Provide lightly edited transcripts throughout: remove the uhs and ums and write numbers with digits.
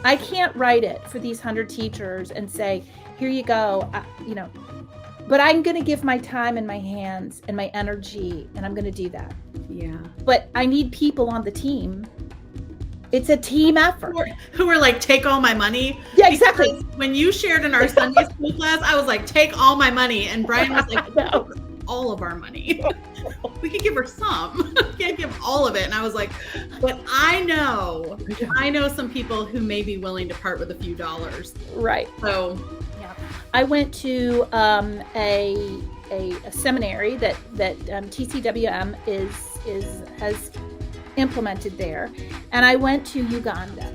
I can't write it for these 100 teachers and say, here you go, but I'm going to give my time and my hands and my energy, and I'm going to do that. Yeah. But I need people on the team. It's a team effort. Who are like, take all my money. Yeah, exactly. Because when you shared in our Sunday school class, I was like, take all my money. And Brian was like, no. all of our money. We could give her some. We can't give all of it. And I was like, but I know some people who may be willing to part with a few dollars. Right. So yeah, I went to a seminary that TCWM has implemented there, and I went to Uganda.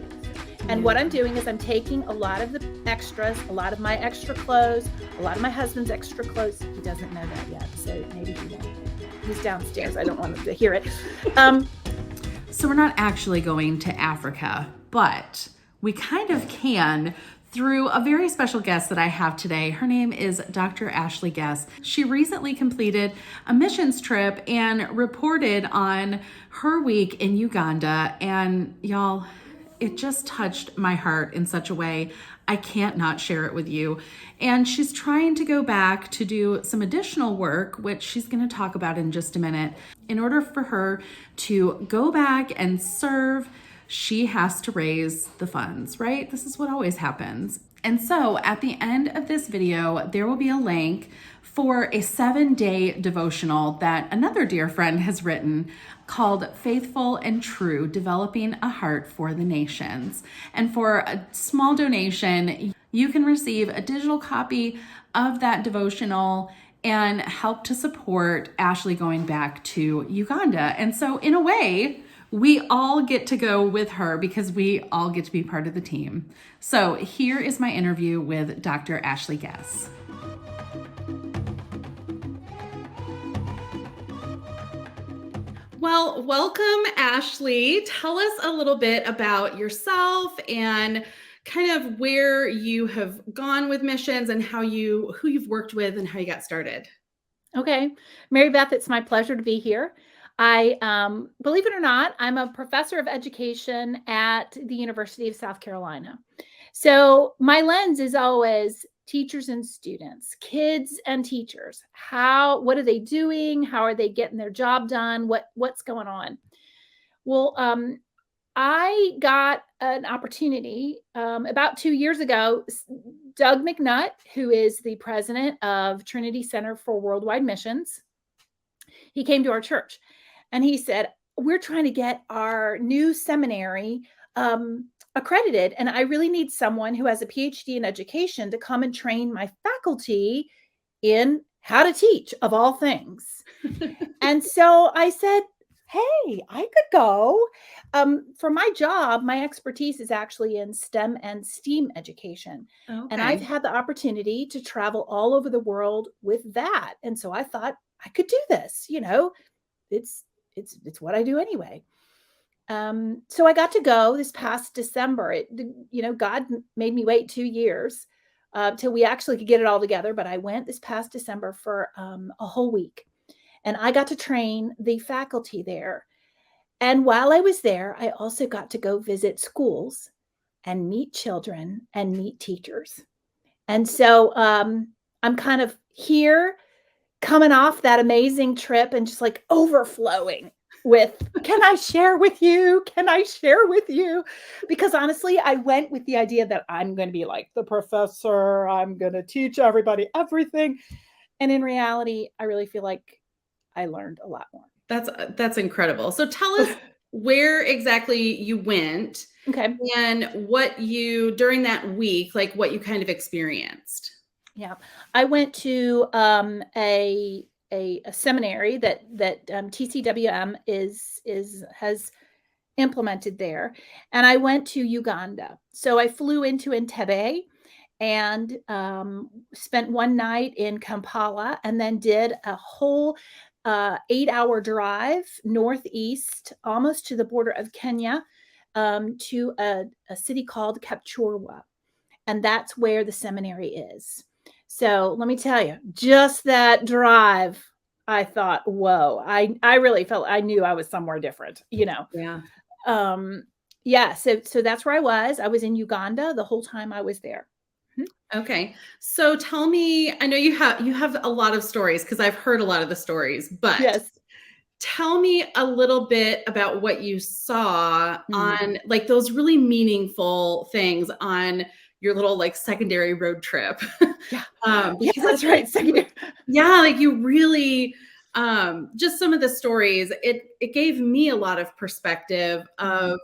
And what I'm doing is I'm taking a lot of the extras, a lot of my extra clothes, a lot of my husband's extra clothes. He doesn't know that yet, so maybe he won't. He's downstairs. I don't want him to hear it. So we're not actually going to Africa, but we kind of can through a very special guest that I have today. Her name is Dr. Ashley Guess. She recently completed a missions trip and reported on her week in Uganda. And y'all, it just touched my heart in such a way I can't not share it with you. And she's trying to go back to do some additional work, which she's going to talk about in just a minute. In order for her to go back and serve, she has to raise the funds, right? This is what always happens. And so at the end of this video, there will be a link for a 7-day devotional that another dear friend has written called Faithful and True, Developing a Heart for the Nations. And for a small donation, you can receive a digital copy of that devotional and help to support Ashley going back to Uganda. And so in a way, we all get to go with her because we all get to be part of the team. So here is my interview with Dr. Ashley Guess. Well, welcome, Ashley. Tell us a little bit about yourself and kind of where you have gone with missions and who you've worked with and how you got started. Okay. Mary Beth, it's my pleasure to be here. I, believe it or not, I'm a professor of education at the University of South Carolina. So my lens is always teachers and students, kids and teachers. What are they doing? How are they getting their job done? What's going on? Well, I got an opportunity about 2 years ago. Doug McNutt, who is the president of Trinity Center for Worldwide Missions, he came to our church and he said, we're trying to get our new seminary accredited. And I really need someone who has a PhD in education to come and train my faculty in how to teach, of all things. And so I said, hey, I could go. For my job, my expertise is actually in STEM and STEAM education. Okay. And I've had the opportunity to travel all over the world with that. And so I thought I could do this, it's what I do anyway. So I got to go this past December. God made me wait 2 years till we actually could get it all together. But I went this past December for a whole week. And I got to train the faculty there. And while I was there, I also got to go visit schools and meet children and meet teachers. And so I'm kind of here coming off that amazing trip and just like overflowing with, can I share with you? Can I share with you? Because honestly, I went with the idea that I'm going to be like the professor. I'm going to teach everybody everything. And in reality, I really feel like I learned a lot more. That's incredible. So tell us where exactly you went. Okay. And what you, during that week, like what you kind of experienced. Yeah. I went to a seminary that TCWM has implemented there. And I went to Uganda. So I flew into Entebbe and spent one night in Kampala and then did a whole 8-hour drive northeast, almost to the border of Kenya, to a city called Kapchorwa. And that's where the seminary is. So let me tell you, just that drive, I thought, whoa, I really felt, I knew I was somewhere different, Yeah. Yeah, so that's where I was. I was in Uganda the whole time I was there. Okay. So tell me, I know you have a lot of stories because I've heard a lot of the stories, but Yes. tell me a little bit about what you saw Mm. on like those really meaningful things on your little like secondary road trip. Yeah. Yeah, Because I that's feel like right. Secondary. yeah, like you really just some of the stories, it gave me a lot of perspective Mm, of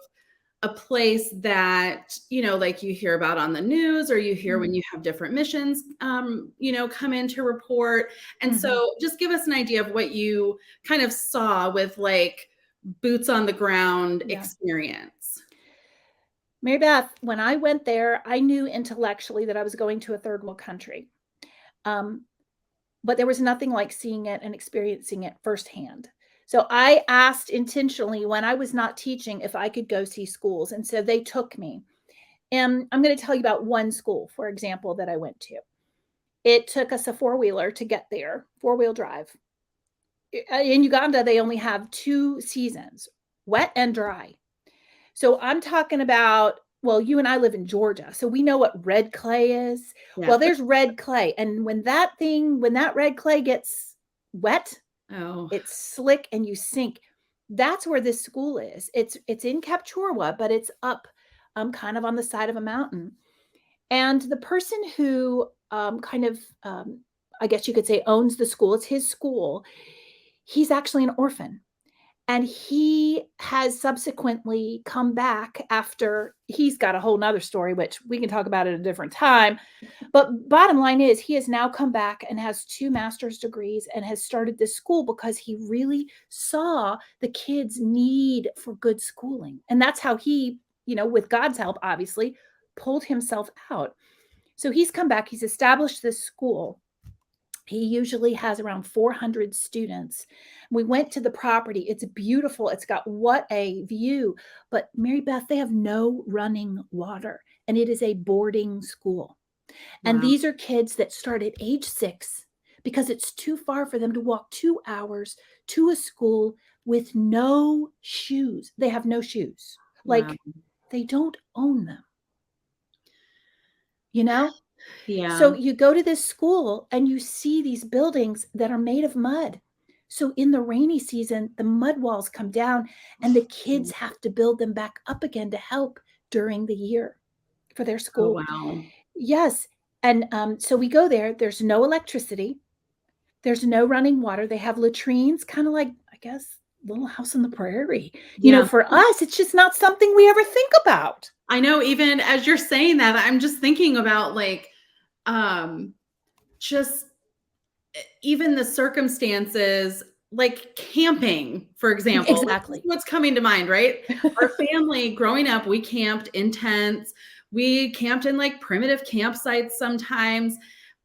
a place that, like you hear about on the news or you hear when mm, you have different missions, come in to report. And mhm. so just give us an idea of what you kind of saw with like boots on the ground Yeah. experience. Mary Beth, when I went there, I knew intellectually that I was going to a third world country. Um, but there was nothing like seeing it and experiencing it firsthand. So I asked intentionally when I was not teaching if I could go see schools. And so they took me. And I'm going to tell you about one school, for example, that I went to. It took us a four-wheeler to get there, four-wheel drive. In Uganda, they only have two seasons, wet and dry. So I'm talking about, well, you and I live in Georgia, so we know what red clay is. Yeah. Well, there's red clay. And when that red clay gets wet, Oh, it's slick and you sink. That's where this school is. It's in Kapchorwa, but it's up kind of on the side of a mountain. And the person who I guess you could say, owns the school, it's his school. He's actually an orphan. And he has subsequently come back after he's got a whole nother story, which we can talk about at a different time. But bottom line is, he has now come back and has two master's degrees and has started this school because he really saw the kids' need for good schooling. And that's how he, with God's help, obviously, pulled himself out. So he's come back, he's established this school. He usually has around 400 students. We went to the property. It's beautiful. It's got what a view. But Mary Beth, they have no running water, and it is a boarding school. And wow. these are kids that start at age 6 because it's too far for them to walk 2 hours to a school with no shoes. They have no shoes. Wow. Like they don't own them, you know? So Yeah. you go to this school and you see these buildings that are made of mud. So in the rainy season, the mud walls come down and the kids have to build them back up again to help during the year for their Oh, school. wow. Yes. And so we go there. There's no electricity. There's no running water. They have latrines, kind of like, I guess, Little House on the Prairie. Yeah. For us, it's just not something we ever think about. I know even as you're saying that, I'm just thinking about like um just even the circumstances like camping, for example, like this is Exactly. what's coming to mind, right? Our family growing up, we camped in tents, we camped in like primitive campsites sometimes,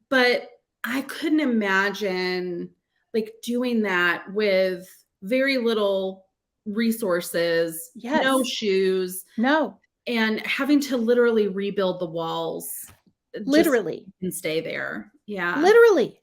but I couldn't imagine like doing that with very little resources, no Yes. shoes, No, and having to literally rebuild the walls just so literally. you can stay there. Yeah. Literally,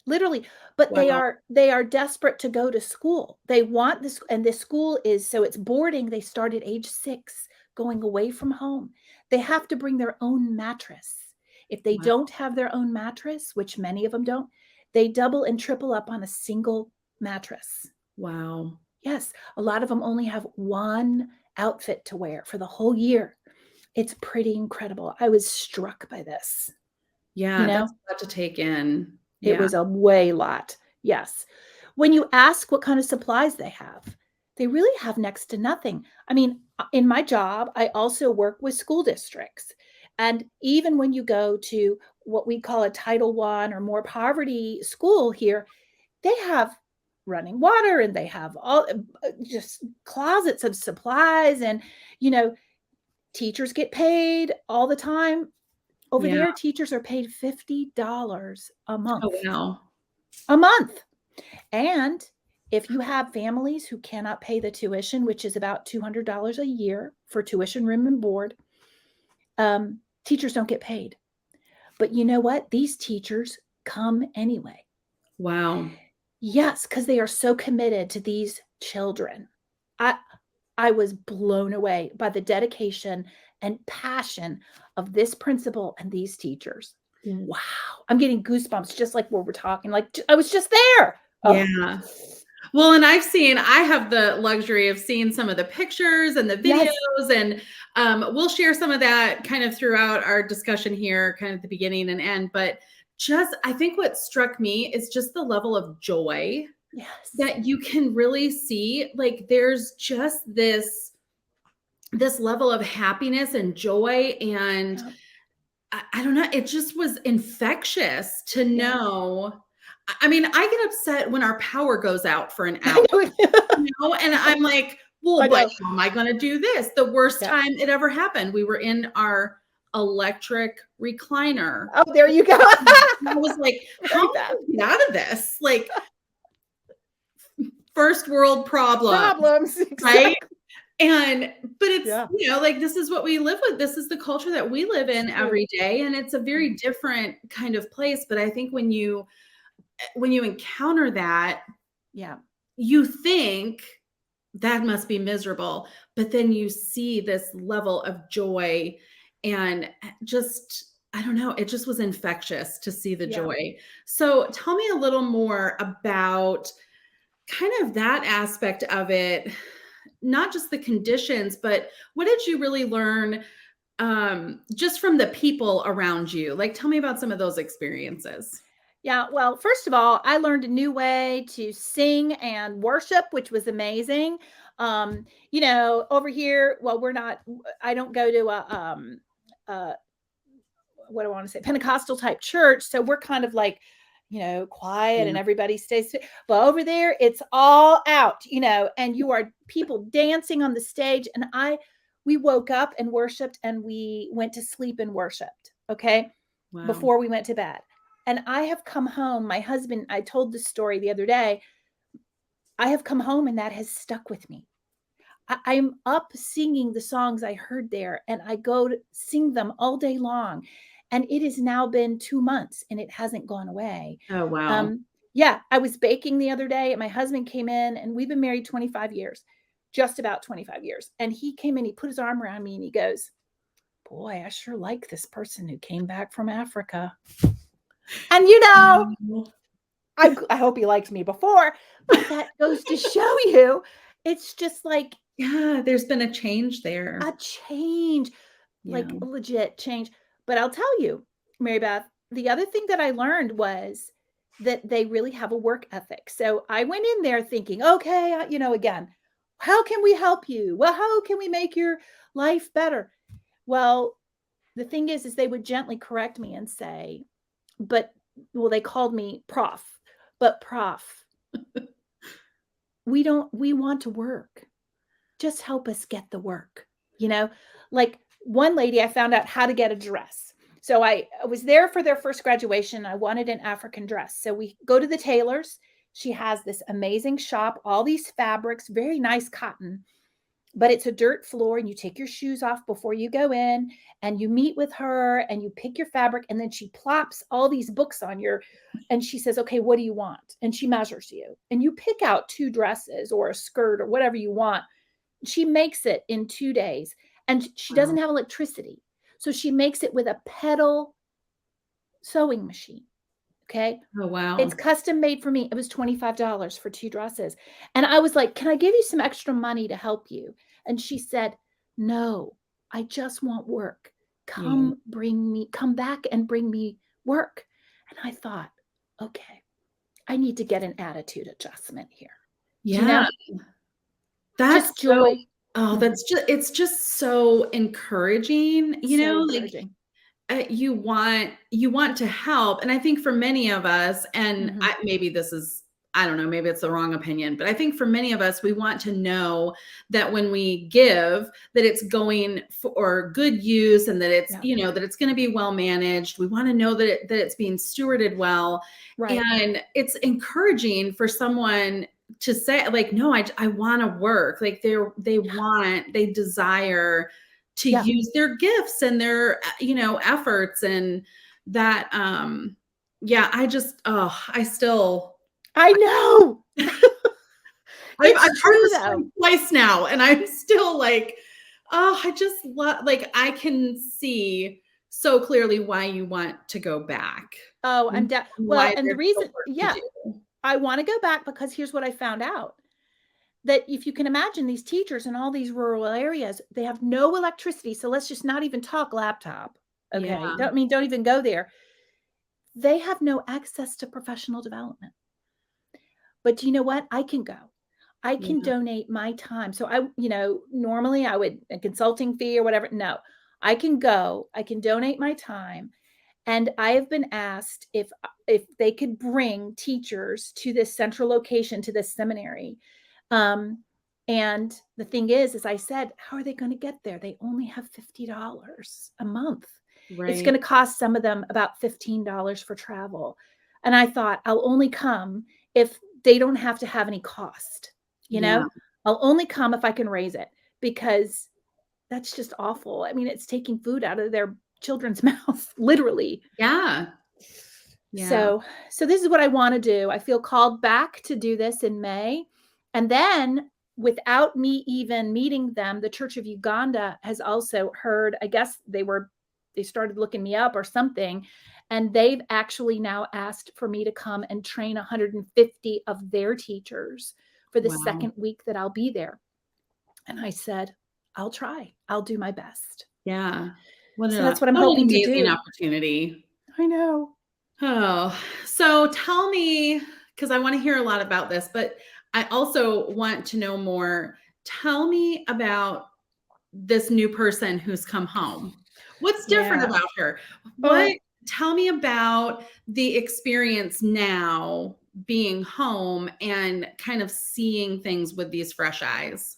but Wow. they are desperate to go to school. They want this, and this school is, so it's boarding. They start at age 6, going away from home. They have to bring their own mattress. If they Wow. don't have their own mattress, which many of them don't, they double and triple up on a single mattress. Wow. Yes, a lot of them only have one outfit to wear for the whole year. It's pretty incredible. I was struck by this, you Yeah, that's know? a lot to take in. It Yeah. was a way lot. Yes. When you ask what kind of supplies they have, they really have next to nothing. I mean, in my job, I also work with school districts. And even when you go to what we call a Title One or more poverty school here, they have running water and they have all just closets of supplies. And, you know, teachers get paid all the time. Over Yeah. there, teachers are paid $50 a Oh, month. wow. A month. And if you have families who cannot pay the tuition, which is about $200 a year for tuition, room, and board, teachers don't get paid. But you know what? These teachers come anyway. Wow. Yes, because they are so committed to these children. I, I was blown away by the dedication and passion of this principal and these teachers. Wow. I'm getting goosebumps just like what we're talking. Like I was just there. Oh, Yeah. Well, and I have the luxury of seeing some of the pictures and the yes. videos, and we'll share some of that kind of throughout our discussion here, kind of at the beginning and end. But I think what struck me is just the level of joy Yes. that you can really see. Like there's just this level of happiness and joy, and Yep. I don't know, it just was infectious to Yeah. know. I mean, I get upset when our power goes out for an I hour, know. and I'm like, I well, but know. how am I going to do this? The worst Yeah. time it ever happened, we were in our electric recliner. Oh, there you go. I was like, how Very am I bad. gonna get out of this? Like first world problems, Problems. right? Exactly. But it's, Yeah. like this is what we live with. This is the culture that we live in It's true. every day. And it's a very different kind of place. But I think when you encounter that, Yeah. you think that must be miserable. But then you see this level of joy and just, I don't know, it just was infectious to see the Yeah. joy. So tell me a little more about kind of that aspect of it, not just the conditions, but what did you really learn just from the people around you? Like, tell me about some of those experiences. Yeah. Well, first of all, I learned a new way to sing and worship, which was amazing. Over here, well, I don't go to a what do I want to say, Pentecostal type church. So we're kind of like, quiet and Yeah. everybody stays. But over there, it's all out, and you are people dancing on the stage. And we woke up and worshiped and we went to sleep and worshiped. Okay. Wow. Before we went to bed. And I have come home. My husband, I told this story the other day. I have come home and that has stuck with me. I'm up singing the songs I heard there, and I go to sing them all day long. And it has now been 2 months and it hasn't gone away. Oh, wow. Yeah, I was baking the other day, and my husband came in, and we've been married 25 years, just about 25 years. And he came in, he put his arm around me, and he goes, "Boy, I sure like this person who came back from Africa." And Wow. I hope he liked me before, but that goes to show you, it's just like Yeah, there's been a change there. a change, Yeah. like a legit change. But I'll tell you, Mary Beth, the other thing that I learned was that they really have a work ethic. So I went in there thinking, okay, again, how can we help you? Well, how can we make your life better? Well, the thing is they would gently correct me and say, they called me prof, but prof, we want to work. Just help us get the work. Like one lady, I found out how to get a dress. So I was there for their first graduation. I wanted an African dress. So we go to the tailor's. She has this amazing shop, all these fabrics, very nice cotton, but it's a dirt floor, and you take your shoes off before you go in, and you meet with her and you pick your fabric, and then she plops all these books on and she says, "Okay, what do you want?" And she measures you, and you pick out 2 dresses or a skirt or whatever you want. She makes it in 2 days, and she doesn't Wow. have electricity. So she makes it with a pedal sewing machine. Okay. Oh, It's wow. custom made for me. It was $25 for 2 dresses. And I was like, "Can I give you some extra money to help you?" And she said, "No, I just want work. Yeah. Come back and bring me work." And I thought, okay, I need to get an attitude adjustment here. Do you Yeah. know? That's Just so, joy. oh, Mhm. it's just so encouraging, So like encouraging. you want to help, and I think for many of us, and Mhm. maybe this is, I don't know, maybe it's the wrong opinion, but I think for many of us, we want to know that when we give, that it's going for good use, and that it's, Yeah. that it's going to be well managed. We want to know that it's being stewarded well, Right. and it's encouraging for someone to say, like, no, I want to work. Like they desire to Yeah. use their gifts and their efforts, and that yeah, I just, oh, I still, I know. I've It's heard true the though. story twice now, and I'm still like, oh, I just love, like, I can see so clearly why you want to go back. Oh, And well, why and the there's still reason, work to yeah, do. I want to go back because here's what I found out. That if you can imagine these teachers in all these rural areas, they have no electricity. So let's just not even talk laptop. Yeah, Okay. Don't even go there. They have no access to professional development. But you know what? I can go. I can yeah, donate my time. So normally I would a consulting fee or whatever. No, I can go. I can donate my time. And I have been asked if they could bring teachers to this central location, to this seminary. Um, and the thing is, as I said, how are they going to get there? They only have $50 a month. It's going right. to cost some of them about $15 for travel. And I thought, I'll only come if they don't have to have any cost. You Yeah, know, I'll only come if I can raise it, because that's just awful. I mean, it's taking food out of their children's mouths, literally. yeah, yeah. So this is what I want to do. I feel called back to do this in May. And then without me even meeting them, the Church of Uganda has also heard, I guess they started looking me up or something. And they've actually now asked for me to come and train 150 of their teachers for the Wow. second week that I'll be there. And I said, I'll try. I'll do my best. Yeah. So that's what I'm What an hoping to amazing do. opportunity. I know. Oh, so tell me, because I want to hear a lot about this, but I also want to know more. Tell me about this new person who's come home. What's different Yeah. about her? Oh, Tell me about the experience now being home and kind of seeing things with these fresh eyes.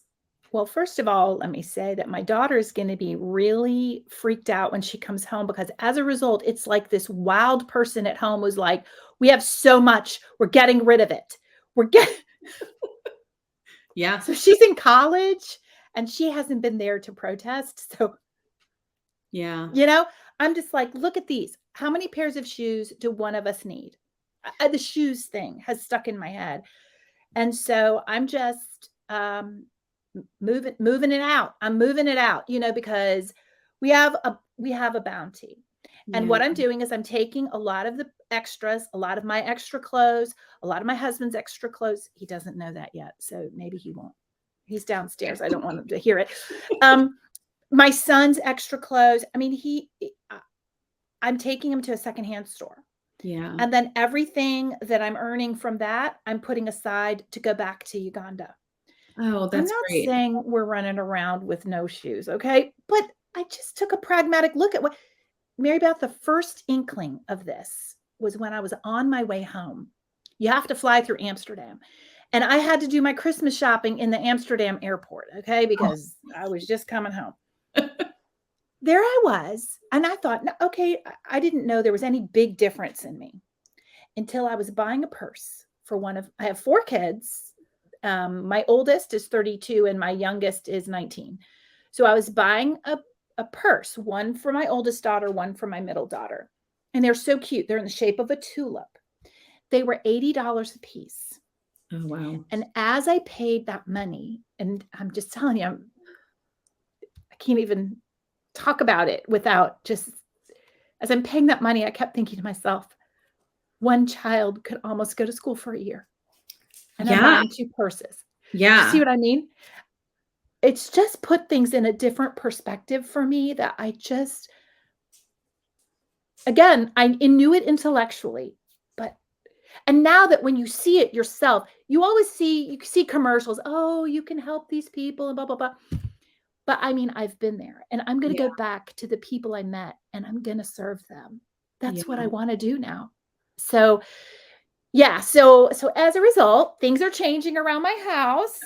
well, first of all, let me say that my daughter is going to be really freaked out when she comes home, because as a result, it's like this wild person at home was like, we have so much, we're getting rid of it. We're getting Yeah. So she's in college and she hasn't been there to protest. So, Yeah. you know, I'm just like, look at these. How many pairs of shoes do one of us need? The shoes thing has stuck in my head. And so I'm just moving it out. I'm moving it out, because we have a bounty. And Yeah. what I'm doing is I'm taking a lot of the extras, a lot of my extra clothes, a lot of my husband's extra clothes. He doesn't know that yet, so maybe he won't. He's downstairs. I don't want him to hear it. My son's extra clothes. I mean, I'm taking him to a secondhand store. Yeah. And then everything that I'm earning from that, I'm putting aside to go back to Uganda. Oh, I'm that's not great. saying we're running around with no shoes, okay? But I just took a pragmatic look at what Mary Beth, the first inkling of this was when I was on my way home. You have to fly through Amsterdam. And I had to do my Christmas shopping in the Amsterdam airport, okay? Because I was just coming home. There I was. And I thought, okay, I didn't know there was any big difference in me until I was buying a purse for I have 4 kids. My oldest is 32 and my youngest is 19. So I was buying a purse, one for my oldest daughter, one for my middle daughter. And they're so cute. They're in the shape of a tulip. They were $80 a piece. Oh, wow. And as I paid that money, and I'm just telling you, I can't even talk about it without just, as I'm paying that money, I kept thinking to myself, one child could almost go to school for a year. And I'm Yeah. buying 2 purses. Do you see Yeah. what I mean? It's just put things in a different perspective for me that I just, again, I knew it intellectually, and now that when you see it yourself, you see commercials, oh, you can help these people and blah, blah, blah. But I mean, I've been there and I'm going to Yeah. go back to the people I met and I'm going to serve them. Yeah. That's what I want to do now. So, yeah. So as a result, things are changing around my house.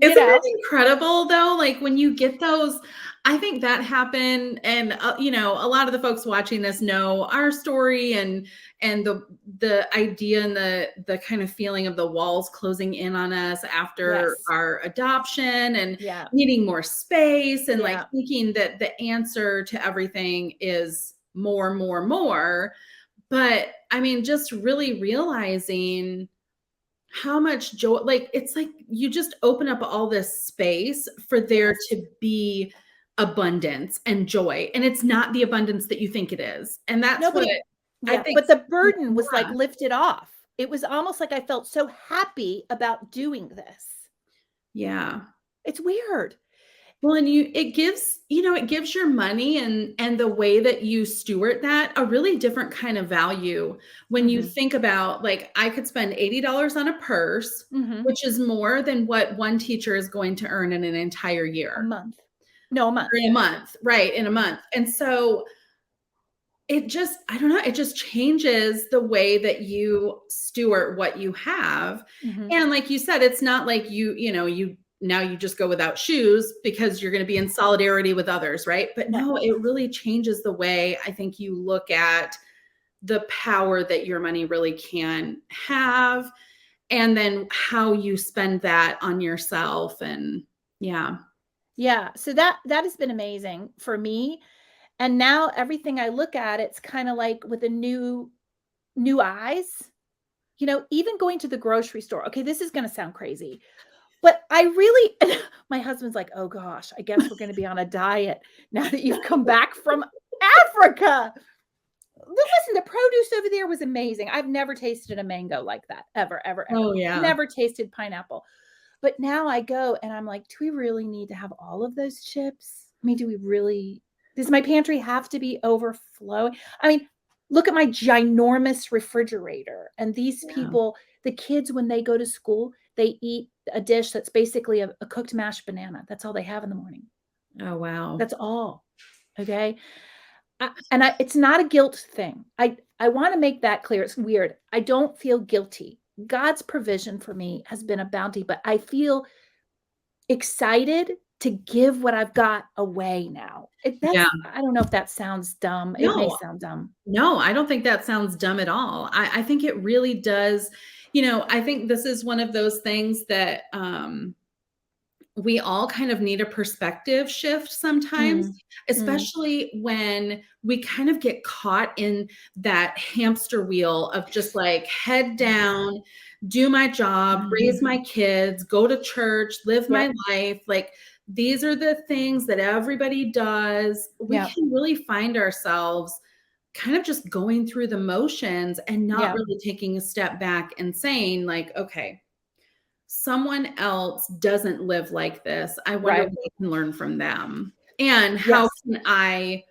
Isn't it incredible though? Like when you get those, I think that happened, and a lot of the folks watching this know our story and the idea and the kind of feeling of the walls closing in on us after Yes. our adoption and Yeah. needing more space and like Yeah. thinking that the answer to everything is more, more, more. But I mean, just really realizing how much joy, like, it's like you just open up all this space for there Yes. to be abundance and joy. And it's not the abundance that you think it is. And that's what Nobody I yeah, think. but the burden was, like, Yeah. lifted off. It was almost like I felt so happy about doing this. Yeah. It's weird. Well, and it gives, it gives your money and the way that you steward that a really different kind of value when you Mhm. think about, like, I could spend $80 on a purse, Mhm. which is more than what one teacher is going to earn in an entire A year month. No, a or month. in a month, right? In a Mhm. month. And so it just, I don't know, it just changes the way that you steward what you have. Mhm. And like you said, it's not like you now you just go without shoes because you're going to be in solidarity with others, right? But No. no, it really changes the way I think you look at the power that your money really can have, and then how you spend that on yourself. And yeah. Yeah, so that has been amazing for me, and now everything I look at, it's kinda like with a new eyes. Even going to the grocery store, okay, this is gonna sound crazy, but I really my husband's like, "Oh gosh, I guess we're gonna be on a diet now that you've come back from Africa." Listen, the produce over there was amazing. I've never tasted a mango like that, ever, ever, ever. Oh yeah. Never tasted pineapple. But now I go and I'm like, "Do we really need to have all of those chips? I mean, do we really does my pantry have to be overflowing?" I mean, look at my ginormous refrigerator, and these Yeah. people, the kids, when they go to school, they eat a dish that's basically a cooked mashed banana. That's all they have in the morning. Oh wow. That's all, okay? It's not a guilt thing. I wanna make that clear. It's weird. I don't feel guilty. God's provision for me has been a bounty, but I feel excited to give what I've got away now. Yeah. I don't know if that sounds dumb. It may No, sound dumb. no, I don't think that sounds dumb at all. I think it really does. I think this is one of those things that we all kind of need a perspective shift sometimes, Mm, mm, especially when we kind of get caught in that hamster wheel of just like head yeah, down, do my job, raise mhm, my kids, go to church, live my yep, life. Like, these are the things that everybody does. We yep, can really find ourselves kind of just going through the motions and not yep, really taking a step back and saying, like, okay, someone else doesn't live like this. I wonder right, what I can learn from them. And how yes, can I,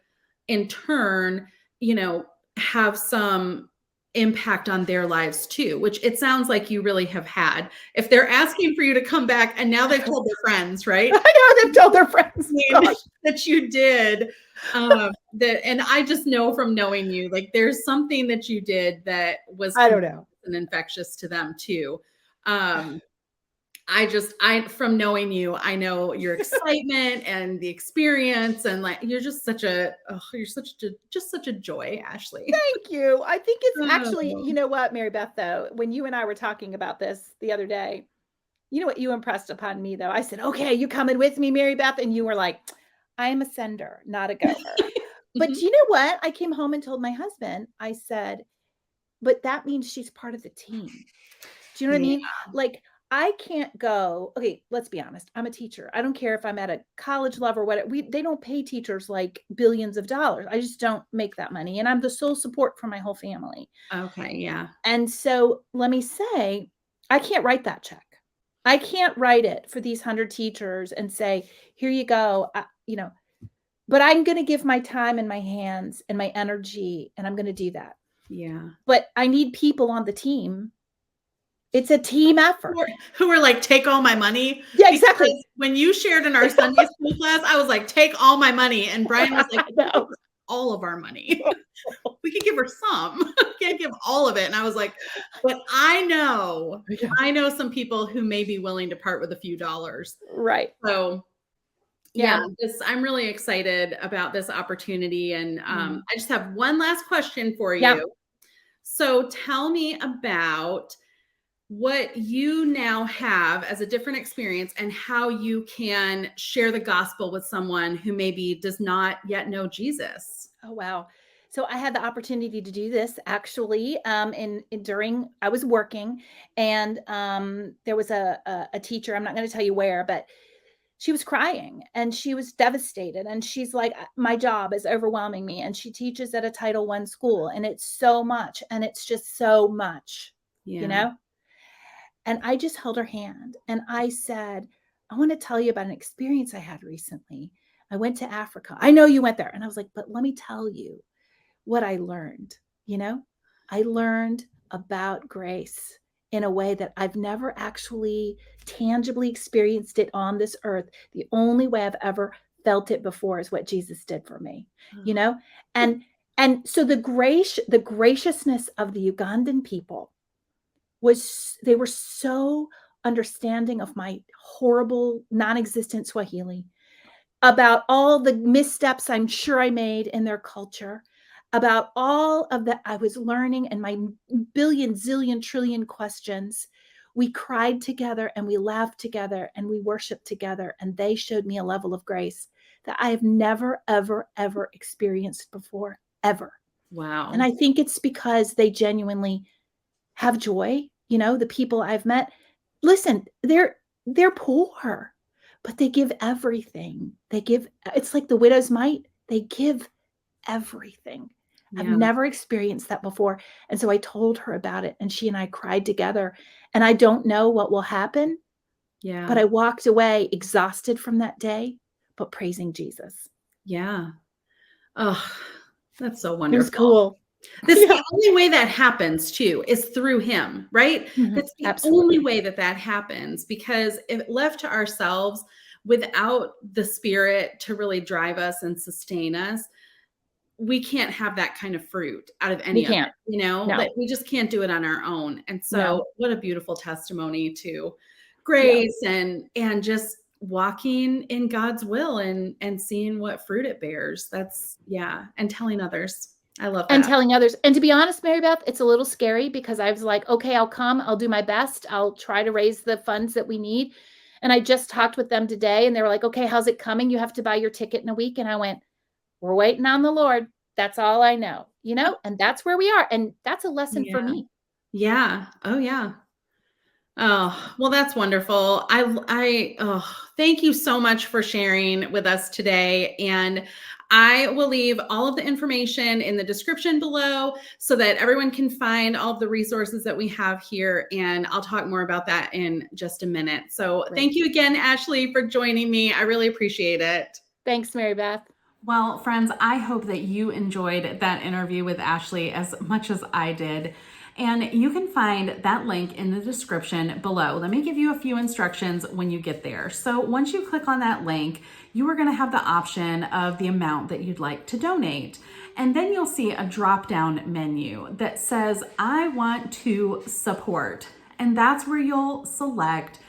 in turn, you know, have some impact on their lives too, which it sounds like you really have had. If they're asking for you to come back and now they've told their friends, I right? know they've told their friends, mean, gosh, that you did, that, and I just know from knowing you, like, there's something that you did that was I don't know. and infectious to them too. Um, from knowing you, I know your excitement and the experience, and like, you're just such a, oh, you're just such a joy, Ashley. Thank you. I think it's actually, Oh, you know what, Mary Beth, though, when you and I were talking about this the other day, you know what you impressed upon me, though? I said, "Okay, you coming with me, Mary Beth?" And you were like, "I am a sender, not a goer." But mhm. you know what? I came home and told my husband, I said, "But that means she's part of the team." Do you know what I Yeah, mean? Like, I can't go okay, let's be honest. I'm a teacher. I don't care if I'm at a college level or what. They don't pay teachers like billions of dollars. I just don't make that money. And I'm the sole support for my whole family. okay, yeah, And so let me say, I can't write that check. I can't write it for these 100 teachers and say, here you go. But I'm going to give my time and my hands and my energy, and I'm going to do that. yeah. But I need people on the team. It's a team effort. Who were like, take all my money. Yeah, exactly. Because when you shared in our Sunday school class, I was like, take all my money. And Brian was like, I we can't give know. her all of our money. We could give her some. We can't give all of it. And I was like, but Yeah. I know some people who may be willing to part with a few dollars. Right. So yeah, Yeah. I'm really excited about this opportunity. And Mm. I just have one last question for Yeah. you. So tell me about what you now have as a different experience and how you can share the gospel with someone who maybe does not yet know Jesus. Oh, wow. So I had the opportunity to do this actually during I was working, and there was a teacher. I'm not going to tell you where, but she was crying and she was devastated. And she's like, my job is overwhelming me. And she teaches at a Title I school, and it's so much, and it's just so much, you Yeah. know? And I just held her hand and I said, I want to tell you about an experience I had recently. I went to Africa. I know you went there. And I was like, but let me tell you what I learned. You know, I learned about grace in a way that I've never actually tangibly experienced it on this earth. The only way I've ever felt it before is what Jesus did for me, you Oh, know? And so the graciousness of the Ugandan people was, they were so understanding of my horrible non-existent Swahili, about all the missteps I'm sure I made in their culture, about all of that I was learning and my billion, zillion, trillion questions. We cried together and we laughed together and we worshiped together. And they showed me a level of grace that I have never, ever, ever experienced before, ever. And wow. I think it's because they genuinely have joy. You know, the people I've met, listen, they're poor, but they give everything. They give, it's like the widow's mite. They give everything. I've Yeah. never experienced that before. And so I told her about it, and she and I cried together. And I don't know what will happen, but Yeah. I walked away exhausted from that day, but praising Jesus. Yeah. Oh, that's so It was wonderful. cool. That's Yeah. the only way that happens too, is through him, right? Mhm. That's the only Absolutely. way that that happens, because if left to ourselves without the Spirit to really drive us and sustain us, we can't have that kind of fruit out of We any of can't. it, you know? No, Like, we just can't do it on our own. And no. so what a beautiful testimony to Yeah. grace and just walking in God's will and seeing what fruit it bears. That's yeah, and telling others. I love And that. telling others. And to be honest, Mary Beth, it's a little scary because I was like, okay, I'll come. I'll do my best. I'll try to raise the funds that we need. And I just talked with them today and they were like, okay, how's it coming? You have to buy your ticket in a week. And I went, we're waiting on the Lord. That's all I know, you know, and that's where we are. And that's a lesson for Yeah. me. Yeah. Oh, yeah. Oh, well, that's wonderful. Oh, thank you so much for sharing with us today. And I will leave all of the information in the description below so that everyone can find all of the resources that we have here. And I'll talk more about that in just a minute. So Great. thank you again, Ashley, for joining me. I really appreciate it. Thanks, Mary Beth. Well, friends, I hope that you enjoyed that interview with Ashley as much as I did. And you can find that link in the description below. Let me give you a few instructions when you get there. So once you click on that link, you are going to have the option of the amount that you'd like to donate. And then you'll see a drop-down menu that says, I want to support. And that's where you'll select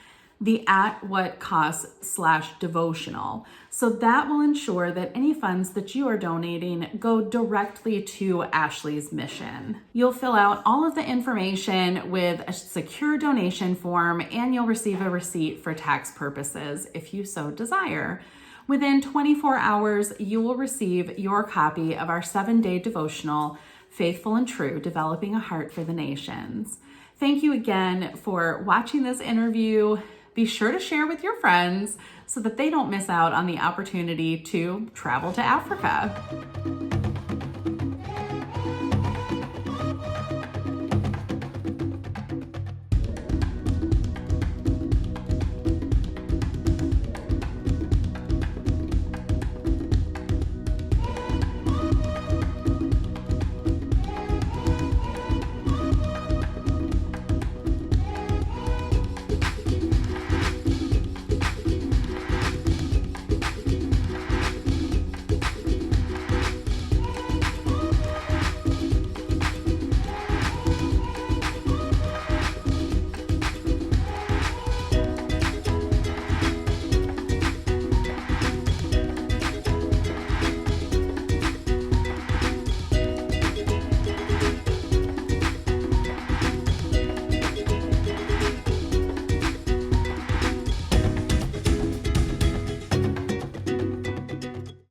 the at what cost / devotional. So that will ensure that any funds that you are donating go directly to Ashley's mission. You'll fill out all of the information with a secure donation form, and you'll receive a receipt for tax purposes if you so desire. Within 24 hours, you will receive your copy of our 7-day devotional, Faithful and True, Developing a Heart for the Nations. Thank you again for watching this interview. Be sure to share with your friends so that they don't miss out on the opportunity to travel to Africa.